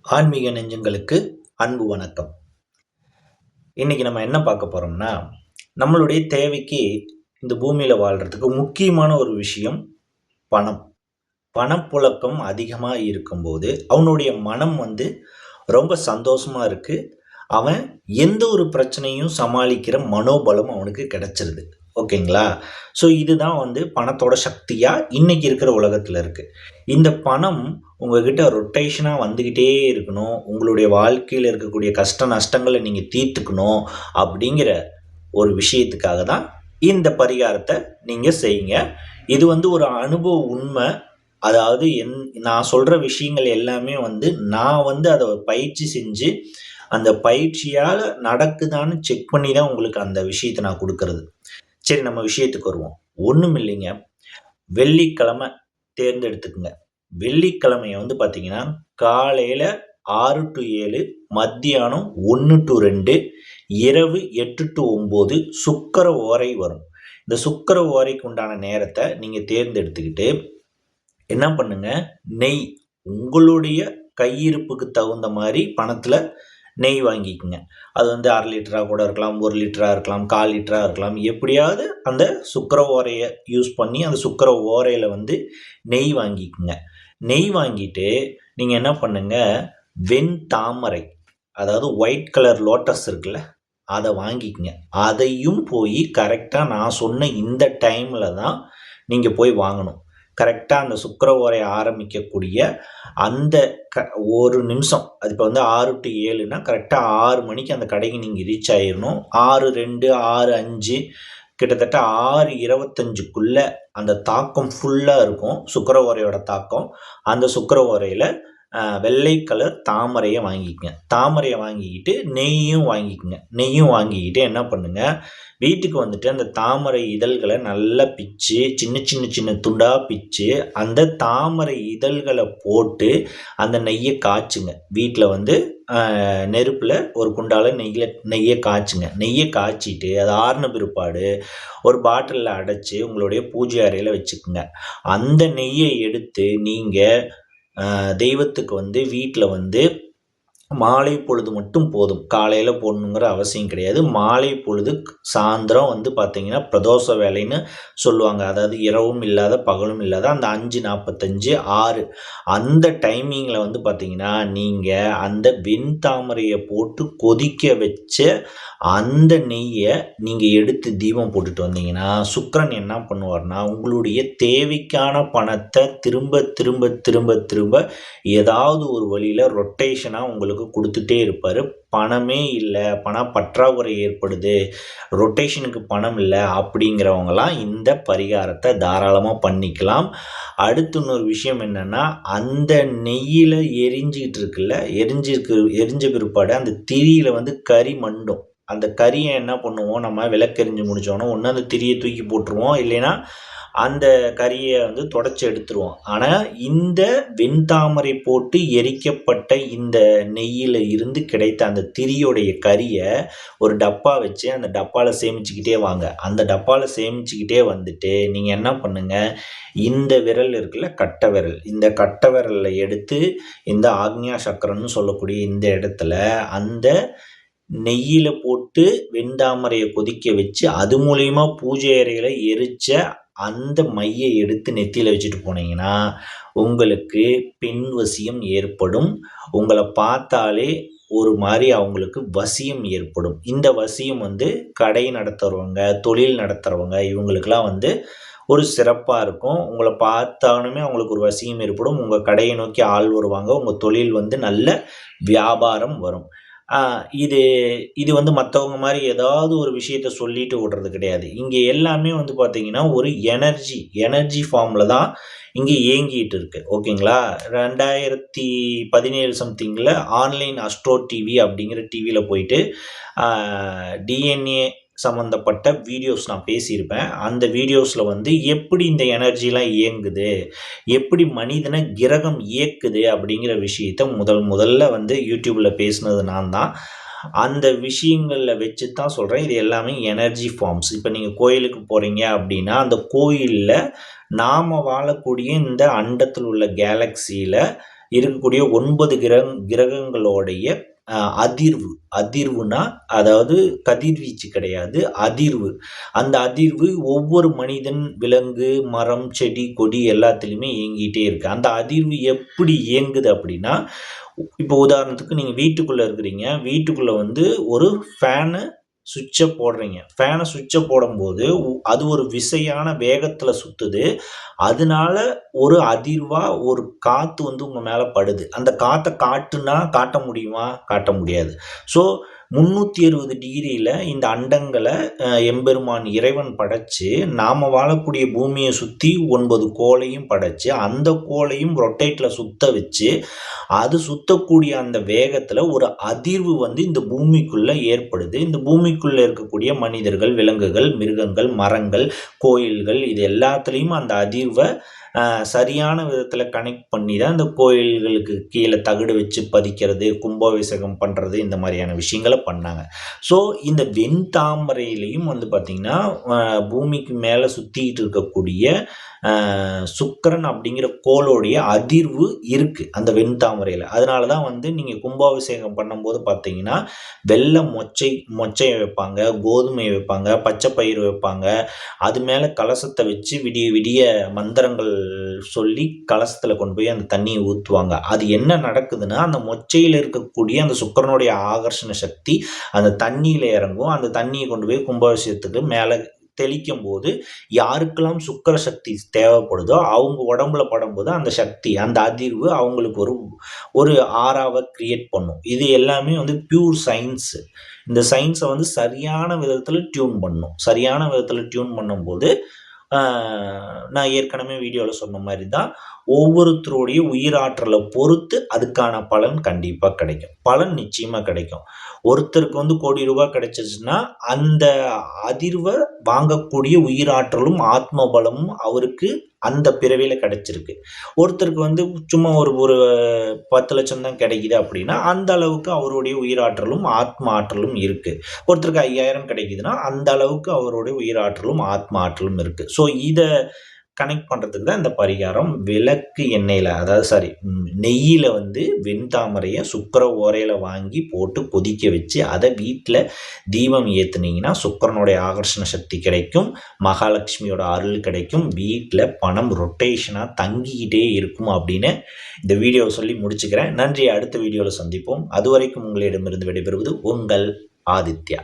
ஆன்மீக நெஞ்சங்களுக்கு அன்பு வணக்கம். இன்னைக்கு நம்ம என்ன பார்க்க போறோம்னா, நம்மளுடைய தேவைக்கு இந்த பூமியில வாழ்றதுக்கு முக்கியமான ஒரு விஷயம் பணம். பணப்புழக்கம் அதிகமா இருக்கும்போது, அவனுடைய மனம் ரொம்ப சந்தோஷமா இருக்கு. அவன் எந்த ஒரு பிரச்சனையும் சமாளிக்கிற மனோபலம் அவனுக்கு கிடைச்சிருது. ஓகேங்களா? ஸோ இதுதான் பணத்தோட சக்தியா இன்னைக்கு இருக்கிற உலகத்துல இருக்கு. இந்த பணம் உங்ககிட்ட ரொட்டேஷனா வந்துகிட்டே இருக்கணும். உங்களுடைய வாழ்க்கையில இருக்கக்கூடிய கஷ்ட நஷ்டங்கள நீங்க தீர்த்துக்கணும் அப்படிங்கிற ஒரு விஷயத்துக்காக தான் இந்த பரிகாரத்த நீங்க செய்யுங்க. இது ஒரு அனுபவ உண்மை. அதாவது நான் சொல்ற விஷயங்கள் எல்லாமே நான் அத பயிற்சி செஞ்சு, அந்த பயிற்சியால நடக்குதான்னு செக் பண்ணி தான் உங்களுக்கு அந்த விஷயத்த நான் குடுக்கறது. சரி, நம்ம விஷயத்துக்கு வருவோம். ஒண்ணுமில்லைங்க. வெள்ளிக்கிழமை தேர்ந்தெடுத்துக்குங்க. வெள்ளிக்கிழமைய பார்த்தீங்கன்னா, காலையில 6 டூ 7, மத்தியானம் 1 டூ 2, இரவு 8 டூ 9 சுக்கிர ஓரை வரும். இந்த சுக்கிர ஓரைக்கு உண்டான நேரத்த நீங்க தேர்ந்தெடுத்துக்கிட்டு, என்ன பண்ணுங்க, நெய் உங்களுடைய கையிருப்புக்கு தகுந்த மாரி பணத்துல நெய் வாங்கிக்கங்க. அது 1/2 லிட்டரா கூட இருக்கலாம், 1 லிட்டரா இருக்கலாம், 1/4 லிட்டரா இருக்கலாம். எப்படியாவது அந்த சுக்கிர ஓரைய யூஸ் பண்ணி, அந்த சுக்கிர ஓரையில நெய் வாங்கிக்கங்க. நெய் வாங்கிட்டு நீங்க என்ன பண்ணுங்க, வெண்தாமரை, அதாவது ஒயிட் கலர் லோட்டஸ் இருக்குல்ல, அத வாங்கிக்கங்க. அதையும் போய் கரெக்ட்டா நான் சொன்ன இந்த டைம்ல தான் நீங்க போய் வாங்கணும். கரெக்ட்டா அந்த சுக்கிர ஓரை ஆரம்பிக்கக்கூடிய அந்த 1 நிமிஷம், அது இப்போ 6 டூ 7ன்னா கரெக்ட்டா 6 மணிக்கு அந்த கடைக்கு நீங்க ரீச் ஆயிரணும். 6:02, 6:05, கிட்டத்தட்ட 6:25க்குள்ள அந்த தாக்கம் ஃபுல்லா இருக்கும். சுக்கிர ஓரையோட தாக்கம். அந்த சுக்கிர ஓரையில வெள்ளை கலர் தாமரைய வாங்கிக்கங்க. தாமரைய வாங்கிக்கிட்டு நெய்யும் வாங்கிக்கங்க. நெய்யும் வாங்கிக்கிட்டு என்ன பண்ணுங்க, வீட்டுக்கு அந்த தாமரை இதழ்கள நல்லா பிச்சு, சின்ன சின்ன சின்ன துண்டா பிச்சு, அந்த தாமரை இதழ்கள போட்டு அந்த நெய்ய காய்ச்சுங்க. வீட்ல நெருப்புல ஒரு குண்டால நெய்ய காய்ச்சுங்க. நெய்ய காய்ச்சிட்டு அது ஆறுன பிற்பாடு ஒரு பாட்டில்ல அடைச்சு உங்களுடைய பூஜை அறையில வச்சுக்குங்க. அந்த நெய்ய எடுத்து நீங்க தெய்வத்துக்கு வீட்ல மாலை பொழுது மட்டும் போதும். காலையில போடணுங்கிற அவசியம் கிடையாது. மாலை பொழுது சாயந்தரம் பார்த்தீங்கன்னா, பிரதோஷ வேளைன்னு சொல்லுவாங்க. அதாவது இரவும் இல்லாத, பகலும் இல்லாத அந்த 5:45, 6 அந்த டைமிங்கில பார்த்தீங்கன்னா, நீங்க அந்த வெண்தாமரைய போட்டு கொதிக்க வச்ச அந்த நெய்ய நீங்க எடுத்து தீபம் போட்டுட்டு வந்தீங்கன்னா, சுக்கிரன் என்ன பண்ணுவார்னா, உங்களுடைய தேவைக்கான பணத்த திரும்ப திரும்ப திரும்ப திரும்ப ஏதாவது ஒரு வழியில ரொட்டேஷனா உங்களுக்கு குடுத்துட்டே இருப்பாரு. பணமே இல்ல, பண பற்றாக்குறை ஏற்படுது, ரொட்டேஷனுக்கு பணம் இல்ல அப்படிங்கிறவங்கலாம் இந்த பரிகாரத்த தாராளமா பண்ணிக்கலாம். அடுத்து இன்னொரு விஷயம் என்னன்னா, அந்த நெய்யில எரிஞ்சுகிட்டு இருக்குல்ல, எரிஞ்ச பிற்பாடு அந்த திரியில கரி மண்டும். அந்த கரிய என்ன பண்ணுவோம், நம்ம விளக்கெரிஞ்சு முடிச்சோனே ஒண்ணு அந்த திரிய தூக்கி போட்டுருவோம். இல்லைன்னா அந்த கரிய தொடச்சு எடுத்துருவோம். ஆனா இந்த வெண்தாமரை போட்டு எரிக்கப்பட்ட இந்த நெய்யில இருந்து கிடைத்த அந்த திரியோடைய கரிய ஒரு டப்பா வச்சு அந்த டப்பால சேமிச்சுக்கிட்டே வாங்க. அந்த டப்பால சேமிச்சுக்கிட்டே வந்துட்டு நீங்க என்ன பண்ணுங்க, இந்த விரல் இருக்குல்ல, கட்ட விரல், இந்த கட்ட விரல்ல எடுத்து இந்த ஆக்ஞா சக்கரம்னு சொல்லக்கூடிய இந்த இடத்துல அந்த நெய்யில போட்டு வெண்தாமரைய கொதிக்க வச்சு, அது மூலியமா பூஜை அறையில எரிச்ச அந்த மைய எடுத்து நெத்தியில வச்சுட்டு போனீங்கன்னா, உங்களுக்கு பெண் வசியம் ஏற்படும். உங்கள பார்த்தாலே ஒரு மாரி அவங்களுக்கு வசியம் ஏற்படும். இந்த வசியம் கடை நடத்துறவங்க, தொழில் நடத்துறவங்க இவங்களுக்கெல்லாம் ஒரு சிறப்பா இருக்கும். உங்கள பார்த்தாலுமே அவங்களுக்கு ஒரு வசியம் ஏற்படும். உங்க கடைய நோக்கி ஆள் வருவாங்க. உங்க தொழில் நல்ல வியாபாரம் வரும். இது இது மத்தவங்க மாரி ஏதாவது ஒரு விஷயத்த சொல்லிட்டு விடுறது கிடையாது. இங்க எல்லாமே பார்த்தீங்கன்னா, ஒரு எனர்ஜி ஃபார்ம்ல தான் இங்க இயங்கிட்டு இருக்கு. ஓகேங்களா? 2017 சம்திங்ல ஆன்லைன் அஸ்ட்ரோ டிவி அப்படிங்கிற டிவில போயிட்டு டிஎன்ஏ சம்மந்தப்பட்ட வீடியோஸ் நான் பேசியிருப்பேன். அந்த வீடியோஸ்ல எப்படி இந்த எனர்ஜிலாம் இயங்குது, எப்படி மனிதன கிரகம் இயக்குது அப்படிங்கிற விஷயத்த முதல்ல யூடியூப்ல பேசினது நான் தான். அந்த விஷயங்கள்ல வச்சு தான் சொல்றேன். இது எல்லாமே எனர்ஜி ஃபார்ம்ஸ். இப்ப நீங்க கோயிலுக்கு போறீங்க அப்படின்னா, அந்த கோயில்ல நாம வாழக்கூடிய இந்த அண்டத்தில் உள்ள கேலக்ஸியில இருக்கக்கூடிய 9 கிரகங்களோடைய அதிர்வுனா அதாவது கதிர்வீச்சு கிடையாது, அதிர்வு. அந்த அதிர்வு ஒவ்வொரு மனிதன், விலங்கு, மரம், செடி, கொடி எல்லாத்துலேயுமே இயங்கிட்டே இருக்கு. அந்த அதிர்வு எப்படி இயங்குது அப்படின்னா, இப்போ உதாரணத்துக்கு நீங்கள் வீட்டுக்குள்ளே இருக்கிறீங்க, வீட்டுக்குள்ளே வந்து ஒரு ஃபேனு சுவிட்சை போடுறீங்க. ஃபேனை சுவிட்சை போடும்போது அது ஒரு விசையான வேகத்தில் சுற்றுது. அதனால ஒரு அதிர்வா ஒரு காற்று வந்து உங்கள் மேலே படுது. அந்த காற்றை காட்ட முடியுமா? காட்ட முடியாது. ஸோ 360 டிகிரியில் இந்த அண்டங்களை எம்பெருமான் இறைவன் படைச்சு, நாம் வாழக்கூடிய பூமியை சுற்றி 9 கோளையும் படைச்சு, அந்த கோளையும் ரொட்டேட்டில் சுத்த வச்சு, அது சுத்தக்கூடிய அந்த வேகத்தில் ஒரு அதிர்வு வந்து இந்த பூமிக்குள்ளே ஏற்படுது. இந்த பூமிக்குள்ளே இருக்கக்கூடிய மனிதர்கள், விலங்குகள், மிருகங்கள், மரங்கள், கோயில்கள் இது எல்லாத்துலேயும் அந்த அதிர்வை சரியான விதத்தில் கனெக்ட் பண்ணி தான் இந்த கோயில்களுக்கு கீழே தகடு வச்சு பதிக்கிறது, கும்பாபிஷேகம் பண்ணுறது, இந்த மாதிரியான விஷயங்களை பண்ணாங்க. ஸோ இந்த வெண்தாமரையிலையும் வந்து பார்த்திங்கன்னா பூமிக்கு மேலே சுற்றிக்கிட்டு இருக்கக்கூடிய சுக்கிரன் அப்படிங்கிற கோளுடைய அதிர்வு இருக்குது அந்த வெண்தாமரையில். அதனால தான் வந்து நீங்கள் கும்பாபிஷேகம் பண்ணும்போது பார்த்தீங்கன்னா வெள்ளை மொச்சையை வைப்பாங்க, கோதுமையை வைப்பாங்க, பச்சை பயிறு வைப்பாங்க. அது மேலே கலசத்தை வச்சு விடிய விடிய மந்திரங்கள் சொல்லி கலசத்தில் கொண்டு போய் அந்த தண்ணியை ஊற்றுவாங்க. அது என்ன நடக்குதுன்னா, அந்த மொச்சையில் இருக்கக்கூடிய அந்த சுக்கிரனுடைய ஆகர்ஷண சக்தி அந்த தண்ணியில் இறங்கும். அந்த தண்ணியை கொண்டு போய் கும்பாபிஷேகத்துக்கு மேலே தெளிக்கும் போது யாருக்கெல்லாம் சுக்கிர சக்தி தேவைப்படுதோ அவங்க உடம்புல படும்போது அந்த சக்தி, அந்த அதிர்வு அவங்களுக்கு ஒரு ஆறாவை கிரியேட் பண்ணும். இது எல்லாமே வந்து பியூர் சயின்ஸ். இந்த சயின்ஸை வந்து சரியான விதத்தில் டியூன் பண்ணணும். சரியான விதத்தில் டியூன் பண்ணும்போது நான் ஏற்கனவே வீடியோவில் சொன்ன மாதிரி தான், ஒவ்வொருத்தருடைய உயிராற்றலை பொறுத்து அதுக்கான பலன் கண்டிப்பாக கிடைக்கும். பலன் நிச்சயமாக கிடைக்கும். ஒருத்தருக்கு வந்து கோடி ரூபாய் கிடைச்சிச்சுன்னா அந்த அதிர்வை வாங்கக்கூடிய உயிராற்றலும் ஆத்ம பலமும் அவருக்கு அந்த பிறவியில் கிடைச்சிருக்கு. ஒருத்தருக்கு வந்து சும்மா ஒரு 10 லட்சம் தான் கிடைக்குது அப்படின்னா அந்த அளவுக்கு அவருடைய உயிராற்றலும் ஆத்ம ஆற்றலும் இருக்குது. ஒருத்தருக்கு 5000 கிடைக்குதுன்னா அந்த அளவுக்கு அவருடைய உயிராற்றலும் ஆத்ம ஆற்றலும் இருக்குது. ஸோ இதை கனெக்ட் பண்ணுறதுக்கு தான் இந்த பரிகாரம். விளக்கு எண்ணெயில், அதாவது நெய்யில் வந்து வெண்தாமரையை சுக்கிர ஓரையில் வாங்கி போட்டு கொதிக்க வச்சு அதை வீட்டில் தீபம் ஏற்றுனீங்கன்னா சுக்கிரனுடைய ஆகர்ஷண சக்தி கிடைக்கும், மகாலட்சுமியோட அருள் கிடைக்கும், வீட்டில் பணம் ரொட்டேஷனாக தங்கிக்கிட்டே இருக்கும் அப்படின்னு இந்த வீடியோவை சொல்லி முடிச்சுக்கிறேன். நன்றி. அடுத்த வீடியோவில் சந்திப்போம். அதுவரைக்கும் உங்களிடமிருந்து விடைபெறுவது உங்கள் ஆதித்யா.